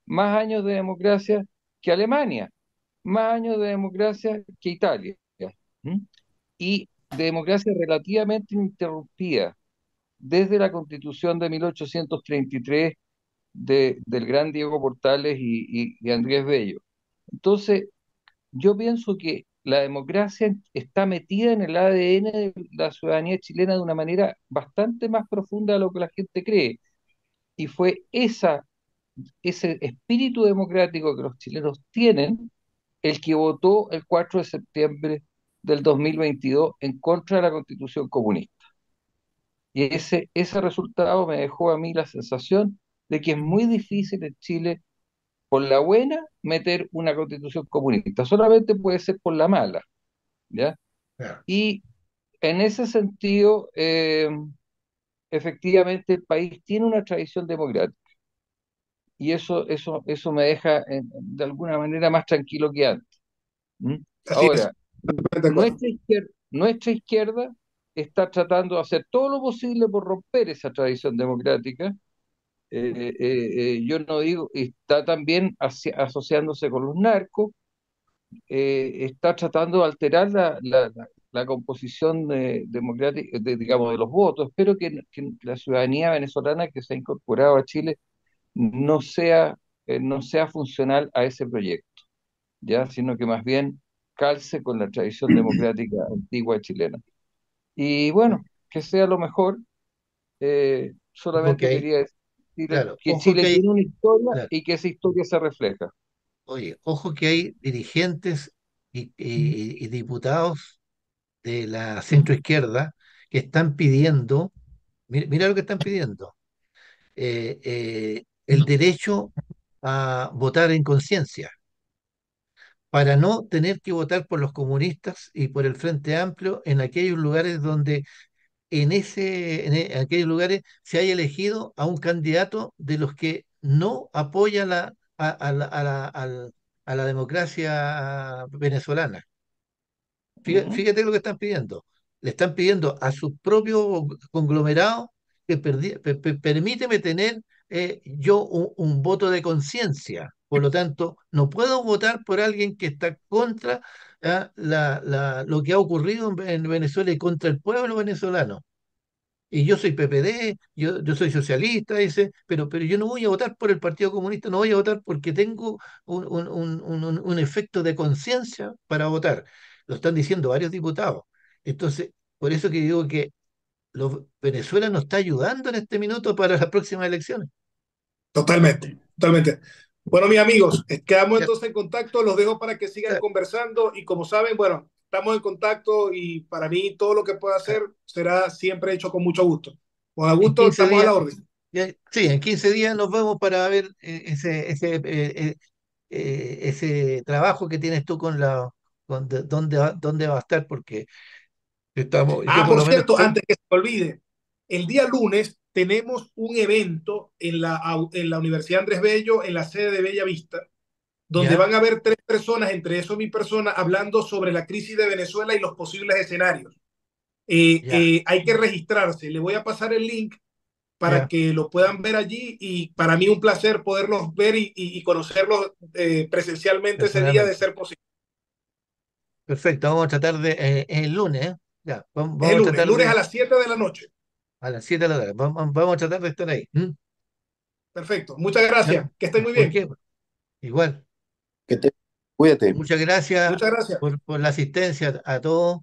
más años de democracia que Alemania, más años de democracia que Italia, ¿m? Y de democracia relativamente ininterrumpida desde la Constitución de 1833 del gran Diego Portales y Andrés Bello. Entonces, yo pienso que la democracia está metida en el ADN de la ciudadanía chilena de una manera bastante más profunda de lo que la gente cree. Y fue ese espíritu democrático que los chilenos tienen el que votó el 4 de septiembre del 2022 en contra de la Constitución comunista. Y ese resultado me dejó a mí la sensación de que es muy difícil en Chile, por la buena, meter una Constitución comunista. Solamente puede ser por la mala, ¿ya? claro, Y en ese sentido, efectivamente, el país tiene una tradición democrática. Y eso me deja de alguna manera más tranquilo que antes. ¿Mm? así es, Ahora, de acuerdo. nuestra izquierda está tratando de hacer todo lo posible por romper esa tradición democrática. Yo no digo, está también asociándose con los narcos, está tratando de alterar la composición democrática, digamos, de los votos. Espero que la ciudadanía venezolana que se ha incorporado a Chile no sea funcional a ese proyecto, ¿ya? Sino que más bien calce con la tradición democrática antigua chilena. Y bueno, que sea lo mejor. ojo que Solamente hay, quería decir claro, que Chile tiene una historia y que esa historia se refleja. ojo que hay dirigentes y diputados de la centroizquierda que están pidiendo, mira lo que están pidiendo, el derecho a votar en conciencia, para no tener que votar por los comunistas y por el Frente Amplio en aquellos lugares donde en aquellos lugares se haya elegido a un candidato de los que no apoya a la democracia venezolana. Ujú. Fíjate lo que están pidiendo. Le están pidiendo a su propio conglomerado que permíteme tener yo un voto de conciencia. Por lo tanto, no puedo votar por alguien que está contra lo que ha ocurrido en Venezuela y contra el pueblo venezolano. Y yo soy PPD, yo soy socialista, dice, pero yo no voy a votar por el Partido Comunista, no voy a votar porque tengo un efecto de conciencia para votar. Lo están diciendo varios diputados. Entonces, por eso que digo que Venezuela nos está ayudando en este minuto para las próximas elecciones. Totalmente, totalmente. Bueno, mis amigos, quedamos Ya, entonces en contacto, los dejo para que sigan ya, conversando y como saben, bueno, estamos en contacto y para mí todo lo que pueda hacer será siempre hecho con mucho gusto. Con en gusto, 15 estamos a días, la orden. sí, en 15 días nos vemos para ver ese trabajo que tienes tú dónde va a estar, porque yo Ah, por por lo menos cierto, antes que se me olvide, el día lunes tenemos un evento en la Universidad Andrés Bello, en la sede de Bella Vista, donde ya, van a haber tres personas, entre eso mi persona, hablando sobre la crisis de Venezuela y los posibles escenarios. ya, Hay que registrarse. Le voy a pasar el link para ya, que lo puedan ver allí y para mí un placer poderlos ver y conocerlos presencialmente ese día de personalmente. ser posible. Perfecto, vamos a tratar el lunes, ¿eh? Ya, Es vamos a tratar lunes a las 7 de la noche. a las 7 de la tarde, vamos a tratar de estar ahí. ¿M? Perfecto. Muchas Ya, gracias. Que estén muy ¿por bien. qué? Igual. Que te, cuídate. Muchas gracias Muchas gracias. por la asistencia a todos.